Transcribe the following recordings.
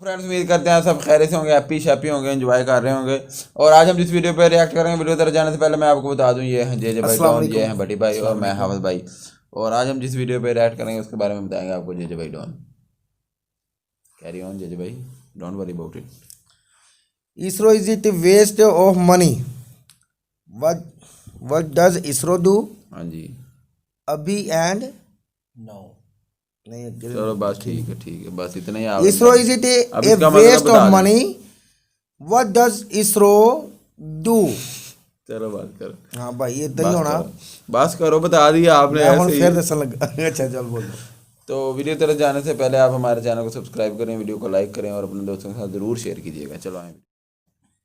Friends उम्मीद करते हैं सब खैर से होंगे, हैप्पी होंगे, एंजॉय कर रहे होंगे। और आज हम जिस वीडियो पे रिएक्ट करेंगे, वीडियो तरह जाने से पहले मैं आपको बता दूं, ये हैं जे भाई डॉन, ये हैं बटी भाई और मैं हाफिज भाई। और आज हम जिस वीडियो पे रिएक्ट करेंगे उसके बारे में बताएंगे आपको जे भाई डॉन। कैरी ऑन जे भाई, don't worry about it. ISRO, is it a waste of money? What does ISRO do? हाँ जी, अभी एंड नो नहीं, चलो बस ठीक है, बस इतना ही। ISRO, is it अब a इसका मतलब waste बता of दें। money? What does ISRO do? चलो बात करो। हाँ भाई, ये तो नहीं होना। बस करो, बता दिया आपने मैं ऐसे ही। फिर दसन लगा। अच्छा चल बोल। तो वीडियो तरफ जाने से पहले आप हमारे चैनल को सब्सक्राइब करें, वीडियो को लाइक करें और अपने दोस्तों के साथ जरूर शेयर कीजिएगा। चलो आए।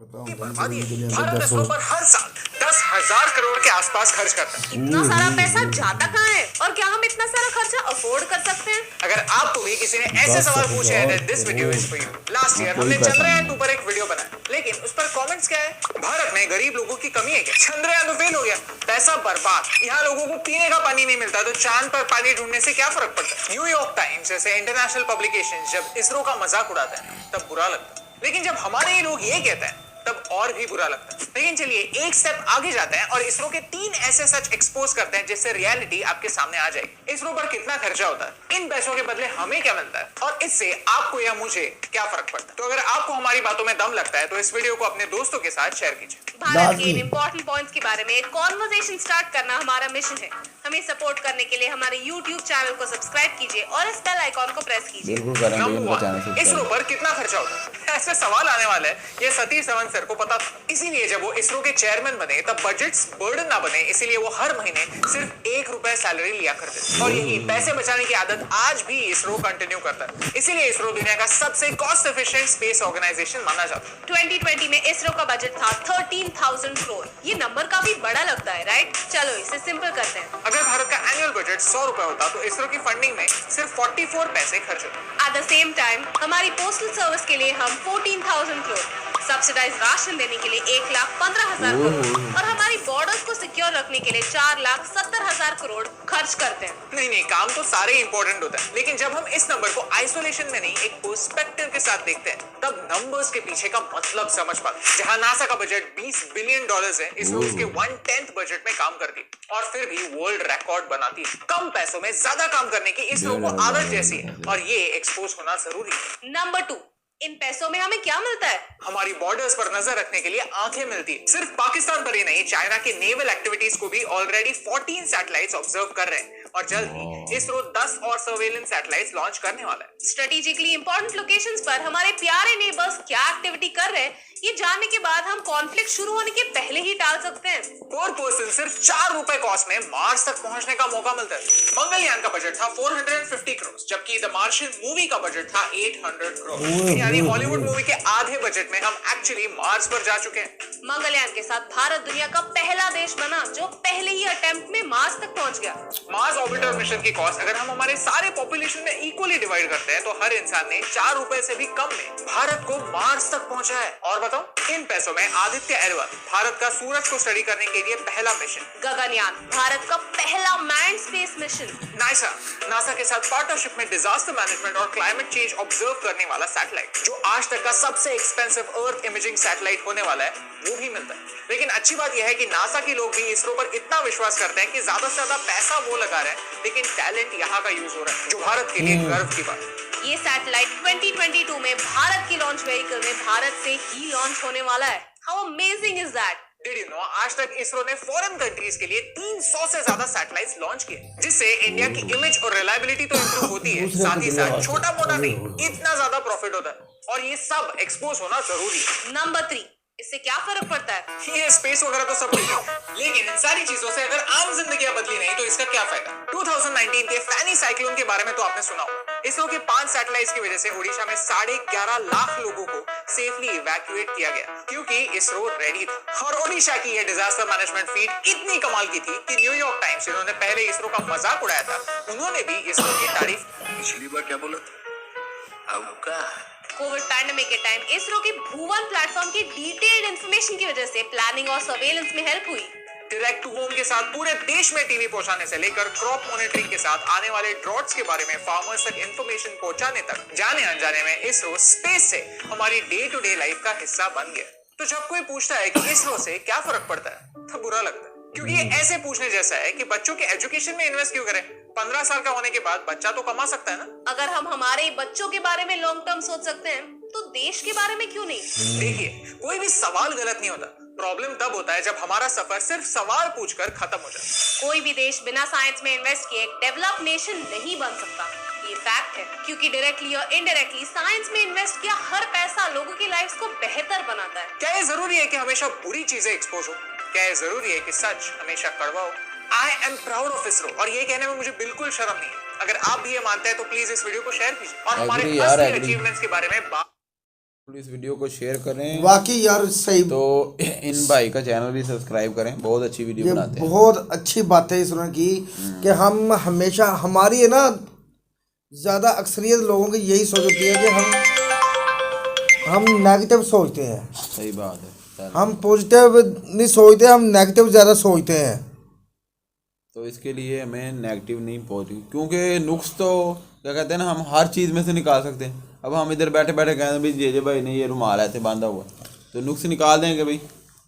भारत इसरो पर हर साल 10,000 करोड़ के आसपास खर्च करता है। इतना सारा पैसा जाता कहाँ है और क्या हम इतना सारा खर्चा अफोर्ड कर सकते हैं? अगर आपको भी किसी ने ऐसे सवाल पूछे हैं, this video is for you. Last year हमने चंद्रयान 2 पर एक वीडियो बनाया, लेकिन उस पर कमेंट्स क्या है? भारत में गरीब लोगों की कमी है क्या? चंद्रयान तो फेल हो गया, पैसा बर्बाद, यहाँ लोगों को पीने का पानी नहीं मिलता, तो चांद पर पानी ढूंढने से क्या फर्क पड़ता है? न्यूयॉर्क टाइम्स जैसे इंटरनेशनल पब्लिकेशन जब इसरो का मजाक उड़ाते हैं तब बुरा लगता है, लेकिन जब हमारे ये लोग ये कहते हैं तब और भी बुरा लगता है। लेकिन चलिए एक स्टेप आगे जाते हैं और इसरो के 3 ऐसे सच एक्सपोज करते हैं जिससे रियलिटी आपके सामने आ जाएगी। इसरो पर कितना खर्चा होता है, इन पैसों के बदले हमें क्या मिलता है और इससे आपको या मुझे क्या फर्क पड़ता है। तो अगर आपको हमारी बातों में दम लगता है तो इस वीडियो को अपने दोस्तों के साथ शेयर कीजिए। भारत के इन इंपॉर्टेंट पॉइंट्स के बारे में एक कॉन्वर्सेशन स्टार्ट करना हमारा मिशन है। हमें सपोर्ट करने के लिए हमारे YouTube चैनल को सब्सक्राइब कीजिए और इस बेल आइकॉन को प्रेस कीजिए। बिल्कुल करेंगे, इनका चैनल सब्सक्राइब। इसरो पर कितना खर्चा होता है, ऐसे सवाल आने वाले हैं, ये सतीश धवन सर को पता था। इसीलिए जब वो इसरो के चेयरमैन बने तब बजट्स बर्डन ना बने, इसीलिए वो हर महीने सिर्फ ₹1 सैलरी लिया करते थे। और यही पैसे बचाने की आदत आज भी इसरो कंटिन्यू करता है। इसीलिए इसरो दुनिया का सबसे कॉस्ट एफिशिएंट स्पेस ऑर्गेनाइजेशन माना जाता है। 2020 में इसरो का बजट था 13,000 करोड़। ये नंबर काफी बड़ा लगता है, राइट? चलो इसे सिंपल करते हैं। अगर भारत का एनुअल बजट ₹100 होता तो इसरो की फंडिंग में सिर्फ 44 पैसे खर्च होते। एट द सेम टाइम हमारी पोस्टल सर्विस के लिए हम 14,000 करोड़, सब्सिडाइज राशन देने के लिए 1,15,000 करोड़ और हमारी बॉर्डर्स को सिक्योर रखने के लिए 4,70,000 करोड़ खर्च करते हैं। नहीं, काम तो सारे इंपॉर्टेंट होता है, लेकिन जब हम इस नंबर को आइसोलेशन में नहीं एक पर्सपेक्टिव के साथ देखते हैं तब नंबर्स के पीछे का मतलब समझ पाते हैं। जहां नासा का बजट $20 बिलियन है, इसरो उसके 1/10 बजट में काम करती है और फिर भी वर्ल्ड रिकॉर्ड बनाती है। कम पैसों में ज्यादा काम करने की इसरो को आदत जैसी है और ये एक्सपोज होना जरूरी है। नंबर 2, इन पैसों में हमें क्या मिलता है? हमारी बॉर्डर्स पर नजर रखने के लिए आंखें मिलती है। सिर्फ पाकिस्तान पर ही नहीं, चाइना के नेवल एक्टिविटीज को भी ऑलरेडी 14 सैटेलाइट्स ऑब्जर्व कर रहे हैं और जल्द ही इसरो 10 और सर्वेलेंस सैटेलाइट्स लॉन्च करने वाला है। स्ट्रेटेजिकली इंपॉर्टेंट लोकेशंस पर हमारे प्यारे नेबर्स क्या एक्टिविटी कर रहे हैं, ये जानने के बाद हम कॉन्फ्लिक्ट शुरू होने के पहले ही टाल सकते हैं। पर पर्सन सिर्फ ₹4 कॉस्ट में मार्स तक पहुंचने का मौका मिलता है। मंगलयान का बजट था 450 करोड़, जबकि द मार्शियन मूवी का बजट था 800 करोड़। यानी हॉलीवुड मूवी के आधे बजट में हम एक्चुअली मार्स पर जा चुके हैं। मंगलयान के साथ भारत दुनिया का पहला देश बना जो पहले ही अटेम्प्ट में मार्स तक पहुंच गया। मार्स ऑर्बिटर मिशन की कॉस्ट अगर हम हमारे सारे पॉपुलेशन में इक्वली डिवाइड करते हैं तो हर इंसान ने ₹4 से भी कम में भारत को मार्स तक पहुंचा है। और बताओ, इन पैसों में आदित्य एल1 भारत का सूरज को स्टडी करने के लिए पहला मिशन, गगनयान भारत का पहला मैन्ड स्पेस मिशन, नासा के साथ पार्टनरशिप में डिजास्टर मैनेजमेंट और क्लाइमेट चेंज ऑब्जर्व करने वाला सैटेलाइट जो आज तक का सबसे एक्सपेंसिव अर्थ इमेजिंग सैटेलाइट होने वाला है, वो भी मिलता है। लेकिन अच्छी बात यह है कि नासा के लोग भी इसरो पर इतना विश्वास करते हैं कि ज्यादा से ज्यादा पैसा वो लगा रहे हैं, लेकिन टैलेंट यहाँ का यूज हो रहा है, जो भारत के लिए गर्व की बात है। ये सैटेलाइट 2022 में भारत की लॉन्च व्हीकल में भारत से ही लॉन्च होने वाला है। How amazing is that? Did you know, आज तक इसरो ने फॉरेन कंट्रीज के लिए 300 से ज्यादा सैटेलाइट्स लॉन्च किए, जिससे इंडिया की इमेज और रिलायबिलिटी तो इंप्रूव होती है, साथ ही साथ छोटा मोटा नहीं, इतना ज्यादा प्रॉफिट होता है और ये सब एक्सपोज होना जरूरी है। नंबर 3, इससे क्या फर्क पड़ता है? ये स्पेस वगैरह तो सब ठीक है, लेकिन इन सारी चीजों से अगर आम जिंदगी बदली नहीं तो इसका क्या फायदा? 2019 के फैनी साइक्लोन के बारे में तो आपने सुना होगा। इसरो के 5 सैटेलाइट्स की वजह से ओडिशा में 11.5 लाख लोगों को सेफली इवैक्यूएट किया गया, क्योंकि इसरो रेडी था। और ओडिशा की ये डिजास्टर मैनेजमेंट फीट इतनी कमाल की थी कि न्यूयॉर्क टाइम्स, जिन्होंने पहले इसरो का मजाक उड़ाया था, उन्होंने भी इसरो की तारीफ। पिछली बार क्या बोला था? कोविड पैंडेमिक के टाइम इसरो की भुवन प्लेटफॉर्म की डिटेल्ड इंफॉर्मेशन की वजह से प्लानिंग और सर्वेलेंस में हेल्प हुई। डायरेक्ट टू होम के साथ पूरे देश में टीवी पहुंचाने से लेकर क्रॉप मॉनिटरिंग के साथ आने वाले ड्रॉट्स के बारे में फार्मर्स तक इंफॉर्मेशन पहुंचाने तक जाने अनजाने में इसरो स्पेस से हमारी डे टू डे लाइफ का हिस्सा बन गया। तो जब कोई पूछता है कि इसरो से क्या फर्क पड़ता है तो बुरा लगता है, क्योंकि ये ऐसे पूछने जैसा है कि बच्चों के एजुकेशन में इन्वेस्ट क्यों करें। 15 साल का होने के बाद बच्चा तो कमा सकता है ना। अगर हम हमारे बच्चों के बारे में लॉन्ग टर्म सोच सकते हैं तो देश के बारे में क्यों नहीं। देखिए, कोई भी सवाल गलत नहीं होता, प्रॉब्लम तब होता है जब हमारा सफर सिर्फ सवाल पूछकर खत्म हो जाए। कोई भी देश बिना साइंस में इन्वेस्ट किए एक डेवलप नेशन नहीं बन सकता, ये फैक्ट है। क्योंकि डायरेक्टली और इनडायरेक्टली साइंस में इन्वेस्ट किया हर पैसा लोगों की लाइफ को बेहतर बनाता है। क्या ये जरूरी है कि हमेशा बुरी चीजें एक्सपोज हो? क्या ये जरूरी है कि सच हमेशा कड़वा हो? I am proud of ISRO, और ये कहने में मुझे बिल्कुल शर्म नहीं है। अगर आप भी ये मानते हैं तो प्लीज इस वीडियो को शेयर कीजिए और हमारे असली अचीवमेंट्स के बारे में बात। इस वीडियो को शेयर करें। वाकई यार सही, तो इन भाई का चैनल भी सब्सक्राइब करें, बहुत अच्छी वीडियो ये बनाते हैं। बहुत अच्छी बात है इसरो की कि हम हमेशा, हमारी है ना ज़्यादा अक्सरियत लोगों की यही सोच होती है कि हम नेगेटिव सोचते हैं, सही बात है। हम पॉजिटिव नहीं सोचते, हम नेगेटिव ज़्यादा सोचते हैं। तो इसके लिए हमें नेगेटिव नहीं पॉजिटिव, क्योंकि नुक्स तो क्या कहते हैं ना, हम हर चीज़ में से निकाल सकते हैं। अब हम इधर बैठे बैठे कहते हैं भाई जे भाई ने ये रुमाल ऐसे बांधा हुआ, तो नुक्स निकाल देंगे भाई।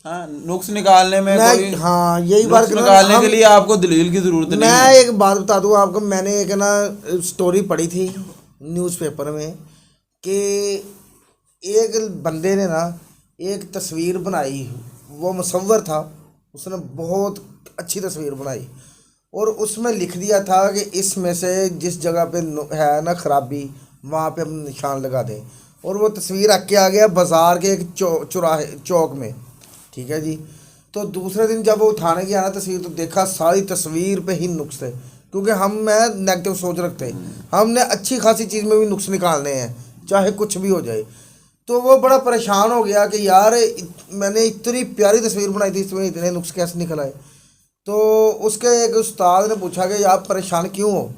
हाँ, नुक्स निकालने में कोई, हाँ यही बात निकालने के लिए आपको दलील की जरूरत नहीं है। मैं एक बात बता दूँ आपको, मैंने एक ना स्टोरी पढ़ी थी न्यूज़पेपर में कि एक बंदे ने ना एक तस्वीर बनाई, वो मुसव्वर था, उसने बहुत अच्छी तस्वीर बनाई और उसमें लिख दिया था कि इसमें से जिस जगह पे है ना खराबी वहाँ पे हम निशान लगा दें। और वो तस्वीर आके आ गया बाज़ार के एक चौराहे चौक में, ठीक है जी। तो दूसरे दिन जब वो उठाने गया ना तस्वीर, तो देखा सारी तस्वीर पे ही नुक्स थे, क्योंकि हम में नेगेटिव सोच रखते हैं, हमने अच्छी खासी चीज़ में भी नुक्स निकालने हैं चाहे कुछ भी हो जाए। तो वो बड़ा परेशान हो गया कि यार मैंने इतनी प्यारी तस्वीर बनाई थी, इसमें इतने नुक्स कैसे निकल आए। तो उसके एक उस्ताद ने पूछा कि आप परेशान क्यों हो।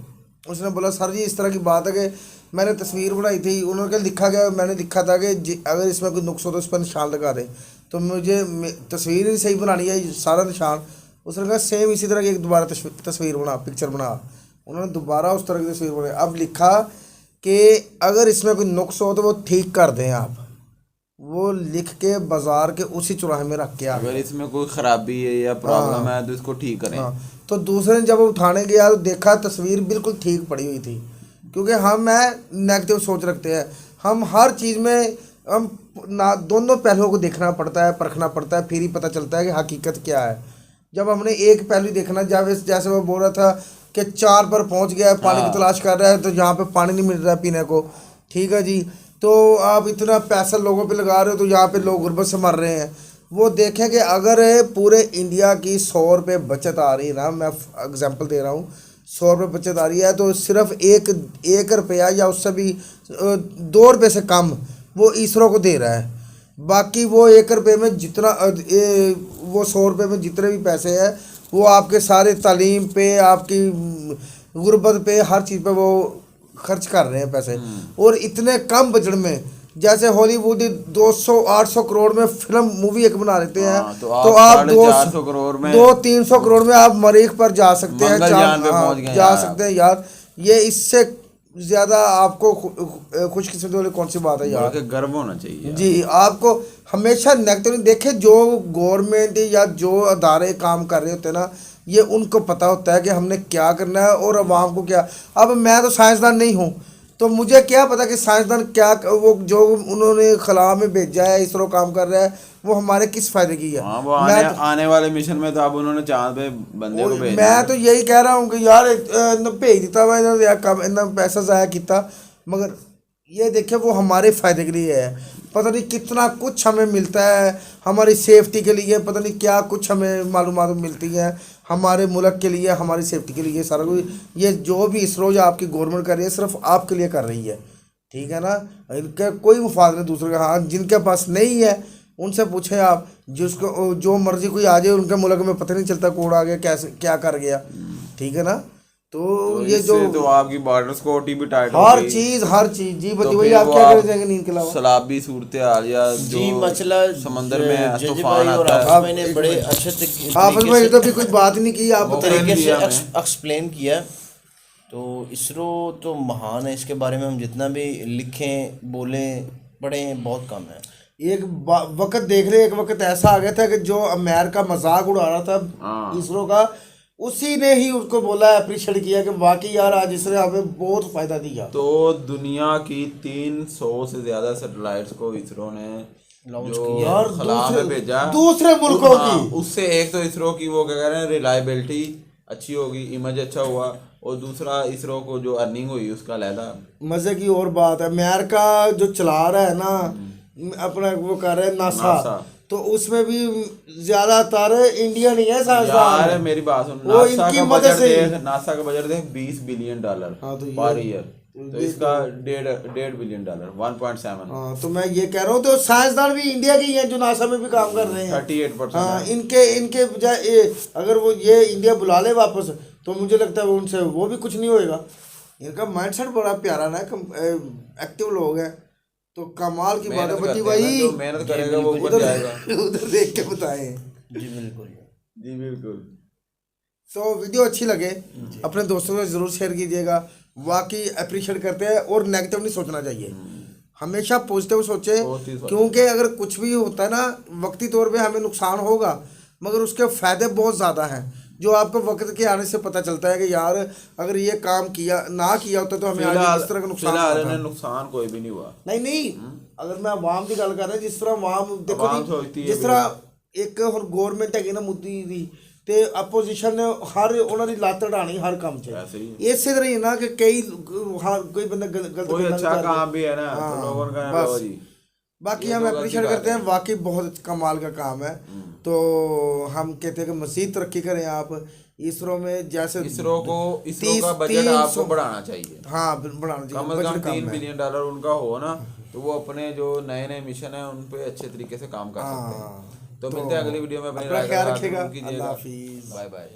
उसने बोला सर जी इस तरह की बात है कि मैंने तस्वीर बनाई थी, उन्होंने लिखा गया, मैंने लिखा था कि अगर इसमें कोई नुक्स हो तो इस पर निशान लगा दें, तो मुझे तस्वीर ही सही बनानी है, सारा निशान। उसने कहा सेम इसी तरह की एक दोबारा तस्वीर बना, पिक्चर बना। उन्होंने दोबारा उस तरह की तस्वीर बनाई। अब लिखा कि अगर इसमें कोई नुक्स हो तो वो ठीक कर दें आप, वो लिख के बाजार के उसी चौराहे में रख के आ गए। अगर इसमें कोई खराबी है या प्रॉब्लम है तो इसको ठीक करें। तो दूसरे दिन जब वो उठाने गया तो देखा तस्वीर बिल्कुल ठीक पड़ी हुई थी, क्योंकि हम नेगेटिव सोच रखते हैं। हम हर चीज़ में हम ना दोनों पहलुओं को देखना पड़ता है, परखना पड़ता है, फिर ही पता चलता है कि हकीकत क्या है। जब हमने एक पहलू देखना, जैसे वो बोल रहा था कि 4 पर पहुंच गया है, पानी की तलाश कर रहा है, तो यहाँ पे पानी नहीं मिल रहा है पीने को, ठीक है जी। तो आप इतना पैसा लोगों पे लगा रहे हो तो यहाँ पे लोग गुर्बत से मर रहे हैं। वो देखें कि अगर पूरे इंडिया की 100 रुपये बचत आ रही है ना, मैं एग्जांपल दे रहा हूँ, 100 रुपये बचत आ रही है, तो सिर्फ एक रुपया या उससे भी 2 रुपये से कम वो इसरो को दे रहा है। बाकी वो 1 रुपये में जितना वो 100 रुपये में जितने भी पैसे हैं वो आपके सारे तालीम पे, आपकी गुर्बत पे, हर चीज़ पे वो खर्च कर रहे हैं पैसे। और इतने कम बजट में, जैसे हॉलीवुड 200-800 करोड़ में फिल्म मूवी एक बना लेते हैं, तो आप 450 करोड़ में, 200-300 करोड़ में आप मरीख पर जा सकते हैं, जा सकते हैं यार। ये इससे ज़्यादा आपको खुशकिस्मती वाली कौन सी बात है यार। गर्व होना चाहिए जी। आपको हमेशा नेगेटिव देखे, जो गवर्नमेंट या जो अदारे काम कर रहे होते हैं ना, ये उनको पता होता है कि हमने क्या करना है और अवाम को क्या। अब मैं तो साइंसदान नहीं हूँ, तो मुझे क्या पता कि साइंसदान क्या, वो जो उन्होंने खला में भेजा है, इसरो काम कर रहा है, वो हमारे किस फायदे की है। वो आने वाले मिशन में तो अब उन्होंने चांद पे बंदे को भेजा। मैं तो यही कह रहा हूँ कि यार भेज दिता हुआ इन्होंने पैसा ज़ाया किया, मगर ये देखिए वो हमारे फ़ायदे के लिए है। पता नहीं कितना कुछ हमें मिलता है हमारी सेफ्टी के लिए, पता नहीं क्या कुछ हमें मालूमात मिलती है हमारे मुल्क के लिए, हमारी सेफ्टी के लिए। सारा कुछ ये जो भी इसरो या आपकी गवर्नमेंट कर रही है सिर्फ आपके लिए कर रही है, ठीक है ना। इनका कोई मुफाद नहीं दूसरे का। हाँ, जिनके पास नहीं है उनसे पूछें आप, जिसको जो मर्जी कोई आ जाए, उनके मुल्क में पता नहीं चलता कौन आ गया, कैसे क्या कर गया, ठीक है ना। तो तो ये जो इससे तो आपकी बॉर्डर सिक्योरिटी भी टाइट हर होगी। चीज जी तो बती भाई, फिर आप वो क्या कर देंगे नींद के अलावा? सलाबी सूरत हाल या जो जी मसला समंदर में जज तूफान भाई और आता है, हाफिज भाई ने बड़े अच्छे हाफिज भाई तो भी कोई बात नहीं की, आप वो बताइए। तरीके से दिया हमें। एक्सप्लेन किया। तो इसरो तो महान है, इसके बारे में हम जितना भी लिखें बोलें पढ़ें बहुत कम है। एक वक्त देख रहे, एक वक्त ऐसा आ गया था कि जो अमेरिका मजाक उड़ा रहा था इसरो का, उसी ने ही उसको बोला, अप्रिशिएट किया कि वाकई यार आज इसने हमें बहुत फायदा दिया। तो दुनिया की 300 से ज्यादा सैटेलाइट्स को इसरो ने जो यार खला में भेजा दूसरे मुल्कों हाँ, की। उससे एक तो इसरो की वो क्या कह रहे हैं रिलायबिलिटी अच्छी होगी, इमेज अच्छा हुआ, और दूसरा इसरो को जो अर्निंग हुई उसका अलहदा। मजे की और बात है, अमेरिका जो चला रहा है ना अपना, वो कर रहा है नासा, तो उसमें भी ज्यादातर इंडिया नहीं है यार साइंसदान। मेरी बात सुन, वो नासा इनकी का मदद बजट से ही। देख, नासा का बजट देख $20 बिलियन हाँ, तो ये- पर ईयर, तो इसका $1.5 बिलियन 1.7 हाँ, तो मैं ये कह रहा हूँ, तो साइंसदान भी इंडिया के ही हैं जो नासा में भी काम कर रहे हैं। 38%। हाँ, इनके बजाय अगर वो ये इंडिया बुला ले वापस, तो मुझे लगता है वो उनसे वो भी कुछ नहीं होएगा। इनका माइंडसेट बड़ा प्यारा ना, एक्टिव लोग हैं, तो कमाल की बात है मेहनत बती करते हैं ना, भाई। जो मेहनत करेगा वो ऊपर जाएगा। उधर देख के बताएं। जी बिल्कुल। जी बिल्कुल। तो वीडियो अच्छी लगे अपने दोस्तों के ज़रूर शेयर कीजिएगा, वाकई अप्रिशिएट करते हैं, और नेगेटिव नहीं सोचना चाहिए, हमेशा पॉजिटिव सोचे, क्योंकि अगर कुछ भी होता है ना वक्ती तौर पे हमें नुकसान होगा, मगर उसके फ़ायदे बहुत ज़्यादा हैं जो आपको वक्त के आने से पता चलता है कि यार अगर ये काम किया ना किया होता तो हमें आगे इस तरह का नुकसान फिलहाल होता था। नुकसान कोई भी नहीं हुआ। नहीं अगर मैं आवाम की गल कर रहा जिस तरह आवाम देखो आवाम जी, सोचती है जिस तरह एक ਹੁਣ ਗਵਰਨਮੈਂਟ ਹੈਗੀ ਨਾ ਮੁੱਦੀ ਦੀ ਤੇ ਆਪੋਜੀਸ਼ਨ ਨੇ ਹਰ ਉਹਨਾਂ ਦੀ ਲੱਤ ਢਾਣੀ ਹਰ ਕੰਮ 'ਚ ऐसे ही ਇਸੇ ਤਰ੍ਹਾਂ ਹੀ ਨਾ कि कई हर कोई बंदा गलत कोई गल्लां अच्छा कर रहा है। काम भी है ना तो हाँ, लोगों का बस। लो जी। बाकी ये हम तो गलती अप्रिशिएट बात करते हैं, है। वाकई बहुत कमाल का काम है। तो हम कहते हैं कि मज़ीद तरक्की करें आप इसरो में, जैसे इसरो को इसरो 30 का बजट आपको 300 बढ़ाना चाहिए, हाँ बढ़ाना चाहिए, कम से कम बजट कम $3 है। बिलियन उनका हो ना, तो वो अपने जो नए नए मिशन है उन पे अच्छे तरीके से काम कर सकते हैं। हाँ, तो मिलते हैं अगली वीडियो में, अपनी अपना राय का ख्याल साथ रखिएगा। जरूर कीजिएगा। अल्लाह हाफिज़। Bye bye.